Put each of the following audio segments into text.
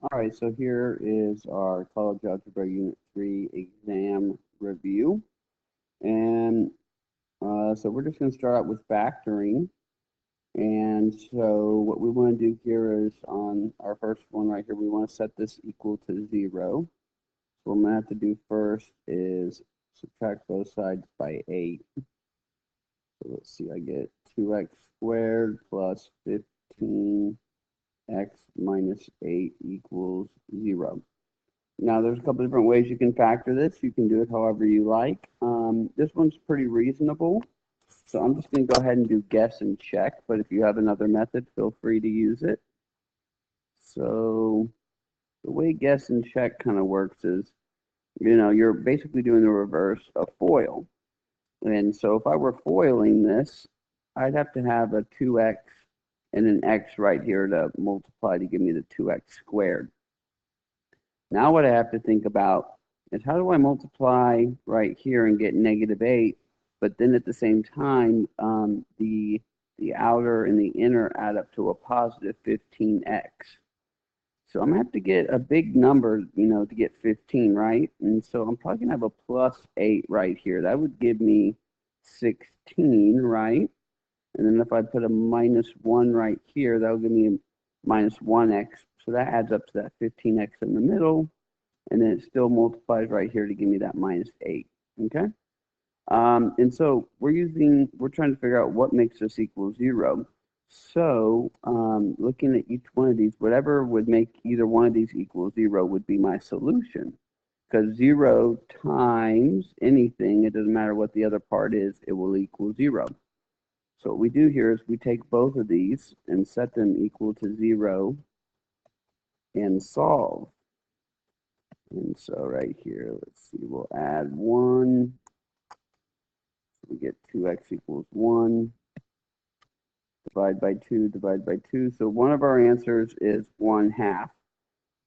All right, so here is our College Algebra Unit 3 exam review. And so we're just going to start out with factoring. And so what we want to do here is on our first one right here, we want to set this equal to 0. So what I'm going to have to do first is subtract both sides by 8. So let's see, I get 2x squared plus 15x minus 8 equals 0. Now, there's a couple different ways you can factor this. You can do it however you like. This one's pretty reasonable. So I'm just going to go ahead and do guess and check. But if you have another method, feel free to use it. So the way guess and check kind of works is, you're basically doing the reverse of FOIL. And so if I were foiling this, I'd have to have a 2x and an x right here to multiply to give me the 2x squared. Now what I have to think about is how do I multiply right here and get negative 8, but then at the same time, the outer and the inner add up to a positive 15x. So I'm going to have to get a big number, to get 15, right? And so I'm probably going to have a plus 8 right here. That would give me 16, right? And then if I put a minus 1 right here, that will give me a minus 1x. So that adds up to that 15x in the middle. And then it still multiplies right here to give me that minus 8. Okay? And so we're trying to figure out what makes this equal 0. So looking at each one of these, whatever would make either one of these equal 0 would be my solution. Because 0 times anything, it doesn't matter what the other part is, it will equal 0. So what we do here is we take both of these and set them equal to 0 and solve. And so right here, let's see, we'll add 1. We get 2x equals 1. Divide by 2, divide by 2. So one of our answers is 1/2.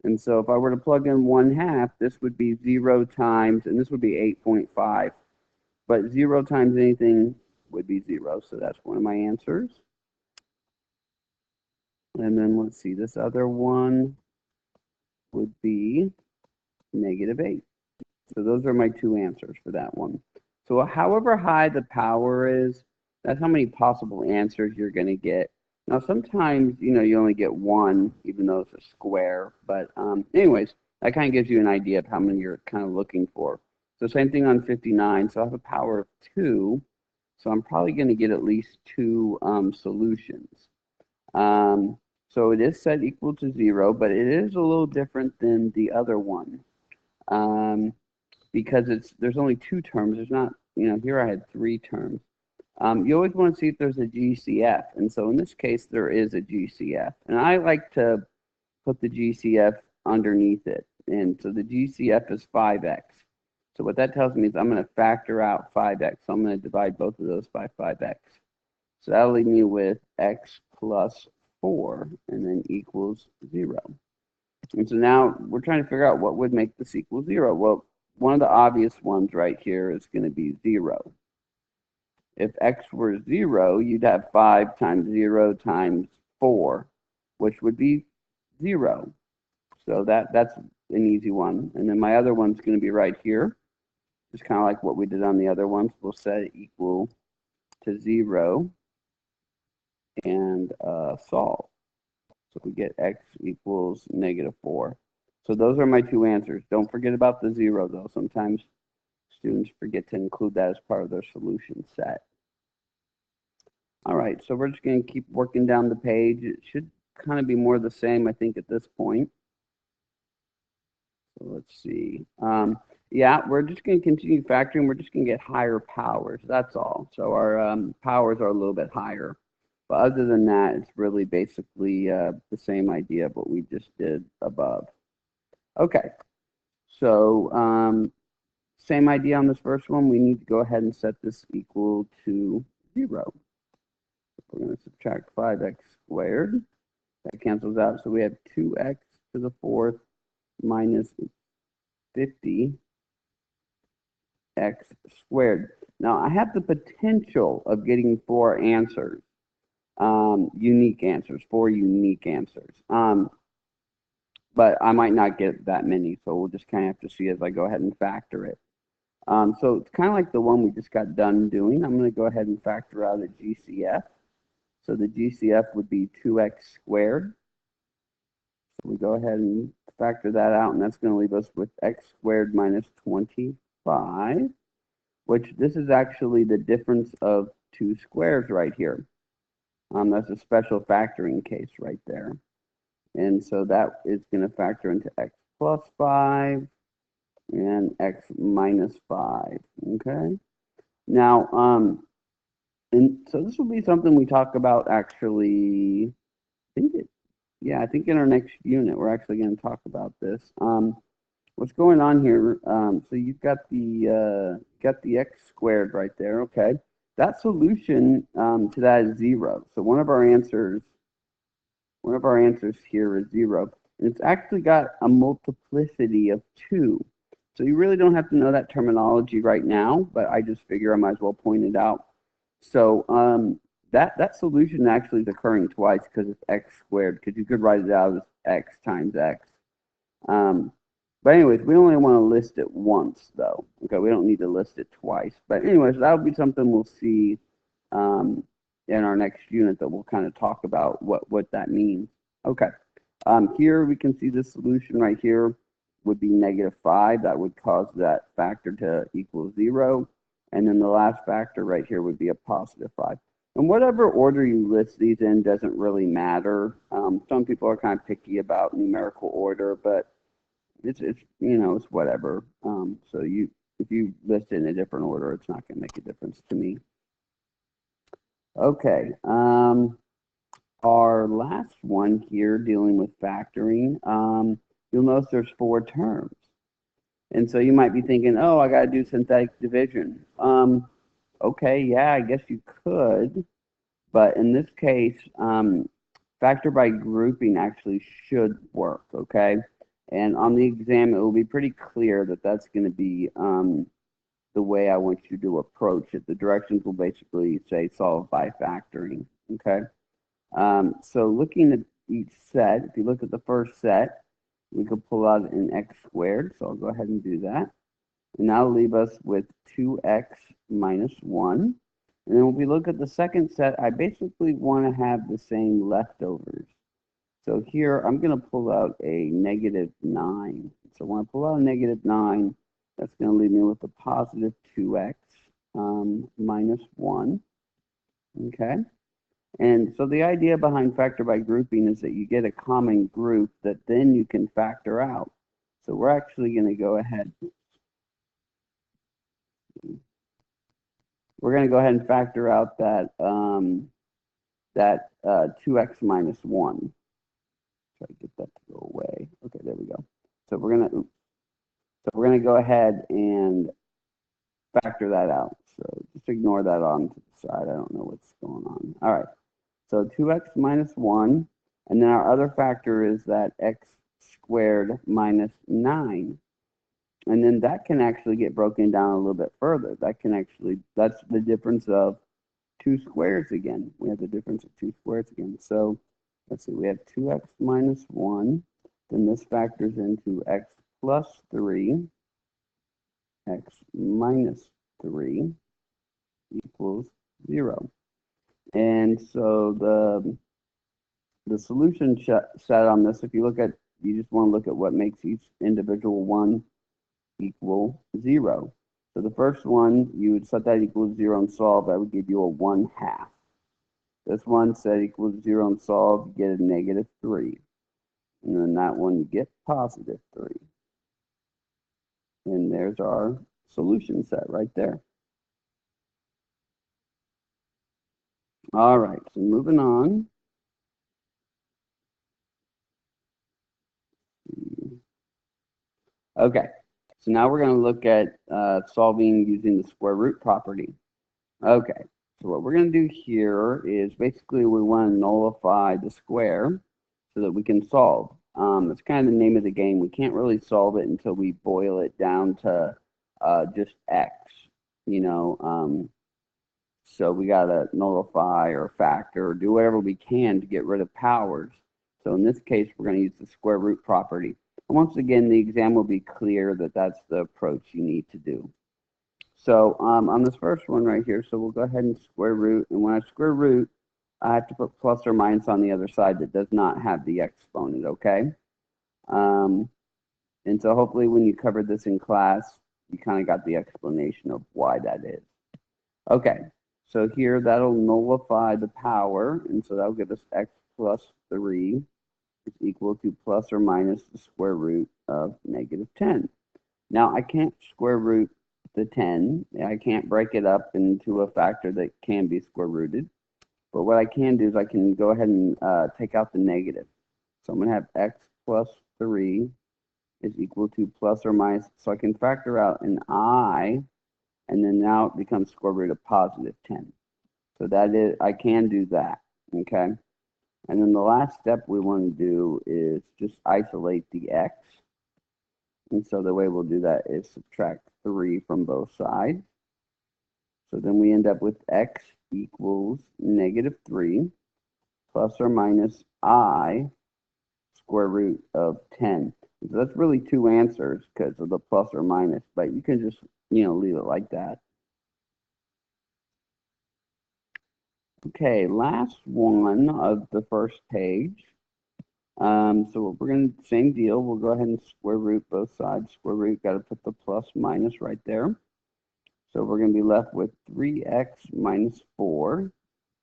And so if I were to plug in 1/2, this would be 0 times, and this would be 8.5. But 0 times anything would be 0. So that's one of my answers. And then let's see, this other one would be negative 8. So those are my two answers for that one. So however high the power is, that's how many possible answers you're going to get. Now, sometimes, you only get one, even though it's a square. But anyways, that kind of gives you an idea of how many you're kind of looking for. So same thing on 59. So I have a power of 2. So I'm probably going to get at least 2 solutions. So it is set equal to 0, but it is a little different than the other one. Because there's only 2 terms. There's not, here I had 3 terms. You always want to see if there's a GCF. And so in this case, there is a GCF. And I like to put the GCF underneath it. And so the GCF is 5x. So what that tells me is I'm going to factor out 5x. So I'm going to divide both of those by 5x. So that'll leave me with x plus 4 and then equals 0. And so now we're trying to figure out what would make this equal 0. Well, one of the obvious ones right here is going to be 0. If x were 0, you'd have 5 times 0 times 4, which would be 0. So that's an easy one. And then my other one's going to be right here. Just kind of like what we did on the other ones. We'll set it equal to 0 and solve. So we get x equals negative 4. So those are my two answers. Don't forget about the 0, though. Sometimes students forget to include that as part of their solution set. All right, so we're just going to keep working down the page. It should kind of be more the same, I think, at this point. So let's see. Yeah, we're just going to continue factoring. We're just going to get higher powers. That's all. So our powers are a little bit higher. But other than that, it's really basically the same idea of what we just did above. Okay, so same idea on this first one. We need to go ahead and set this equal to 0. We're going to subtract 5x squared. That cancels out. So we have 2x to the 4th minus 50x squared. Now, I have the potential of getting 4 answers, unique answers, 4 unique answers. but I might not get that many, so we'll just kind of have to see as I go ahead and factor it. So it's kind of like the one we just got done doing. I'm going to go ahead and factor out a GCF. So the GCF would be 2x squared. So we go ahead and factor that out, and that's going to leave us with x squared minus 25, which this is actually the difference of two squares right here. That's a special factoring case right there. And so that is going to factor into x plus 5 and x minus 5. Okay. Now, and so this will be something we talk about actually, I think in our next unit, we're actually going to talk about this. What's going on here? So you've got the x squared right there. Okay. That solution to that is 0. So one of our answers here is 0. And it's actually got a multiplicity of 2. So you really don't have to know that terminology right now, but I just figure I might as well point it out. So that solution actually is occurring twice because it's x squared, because you could write it out as x times x. But anyways, we only want to list it once, though. Okay, we don't need to list it twice. But anyways, that'll be something we'll see in our next unit that we'll kind of talk about what that means. Okay, here we can see the solution right here would be -5. That would cause that factor to equal 0. And then the last factor right here would be a +5. And whatever order you list these in doesn't really matter. Some people are kind of picky about numerical order, but it's it's whatever. So if you list it in a different order, it's not going to make a difference to me. Okay. Our last one here, dealing with factoring, you'll notice there's 4 terms. And so you might be thinking, oh, I got to do synthetic division. Okay, yeah, I guess you could. But in this case, factor by grouping actually should work, okay? And on the exam, it will be pretty clear that that's going to be the way I want you to approach it. The directions will basically say solve by factoring, okay? So looking at each set, if you look at the first set, we could pull out an x squared, so I'll go ahead and do that. And that'll leave us with 2x minus 1. And then when we look at the second set, I basically want to have the same leftovers. So here, I'm going to pull out a -9. So when I pull out a -9, that's going to leave me with a positive 2x minus 1. Okay. And so the idea behind factor by grouping is that you get a common group that then you can factor out. So we're actually going to go ahead. We're going to go ahead and factor out that 2x minus 1. Try to get that to go away. Okay, there we go. So we're going to go ahead and factor that out. So just ignore that on to the side. I don't know what's going on. All right. So 2x minus 1. And then our other factor is that x squared minus 9. And then that can actually get broken down a little bit further. That's the difference of 2 squares again. We have the difference of 2 squares again. So let's see, we have 2x minus 1. Then this factors into x plus 3, x minus 3 equals 0. And so the solution set on this, if you just want to look at what makes each individual one equal 0. So the first one, you would set that equals 0 and solve. That would give you a 1/2. This one set equals 0 and solve, you get a -3. And then that one, you get +3. And there's our solution set right there. All right, so moving on. Okay, so now we're going to look at solving using the square root property. Okay, so what we're going to do here is basically we want to nullify the square so that we can solve. It's kind of the name of the game. We can't really solve it until we boil it down to just x, so we got to nullify or factor or do whatever we can to get rid of powers. So in this case, we're going to use the square root property. And once again, the exam will be clear that that's the approach you need to do. So on this first one right here, so we'll go ahead and square root. And when I square root, I have to put plus or minus on the other side that does not have the exponent, okay? And so hopefully when you covered this in class, you kind of got the explanation of why that is. Okay, so here that'll nullify the power, and so that'll give us x plus 3 is equal to plus or minus the square root of negative 10. Now I can't square root the 10. I can't break it up into a factor that can be square rooted. But what I can do is I can go ahead and take out the negative. So I'm going to have x plus 3 is equal to plus or minus. So I can factor out an I, and then now it becomes square root of positive 10. So that is, I can do that, okay? And then the last step we want to do is just isolate the x. And so the way we'll do that is subtract 3 from both sides. So then we end up with x equals negative 3 plus or minus I square root of 10. So that's really two answers because of the plus or minus, but you can just, leave it like that. Okay, last one of the first page. So we're going to, same deal, we'll go ahead and square root both sides. Square root, got to put the plus minus right there. So we're going to be left with 3x minus 4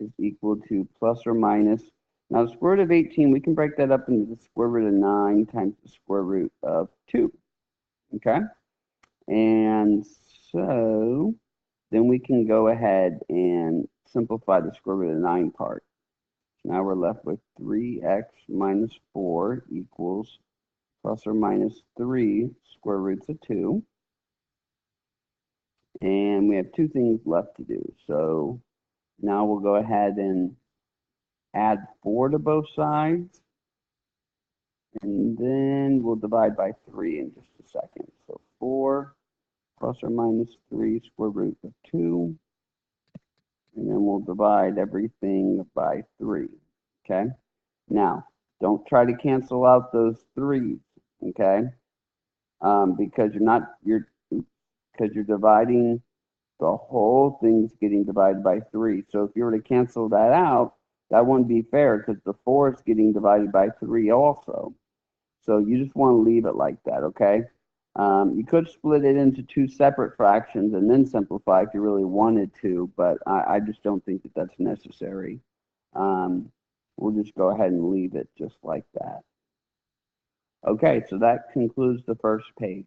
is equal to plus or minus. Now the square root of 18, we can break that up into the square root of 9 times the square root of 2. Okay? And so then we can go ahead and simplify the square root of 9 part. Now we're left with 3x minus 4 equals plus or minus 3 square roots of 2. And we have two things left to do. So now we'll go ahead and add 4 to both sides. And then we'll divide by 3 in just a second. So 4 plus or minus 3 square root of 2. And then we'll divide everything by 3. Okay? Now, don't try to cancel out those 3's, okay? Because you're dividing, the whole thing's getting divided by 3. So if you were to cancel that out, that wouldn't be fair because the 4 is getting divided by 3 also. So you just want to leave it like that, okay? You could split it into 2 separate fractions and then simplify if you really wanted to, but I just don't think that that's necessary. We'll just go ahead and leave it just like that. Okay, so that concludes the first page.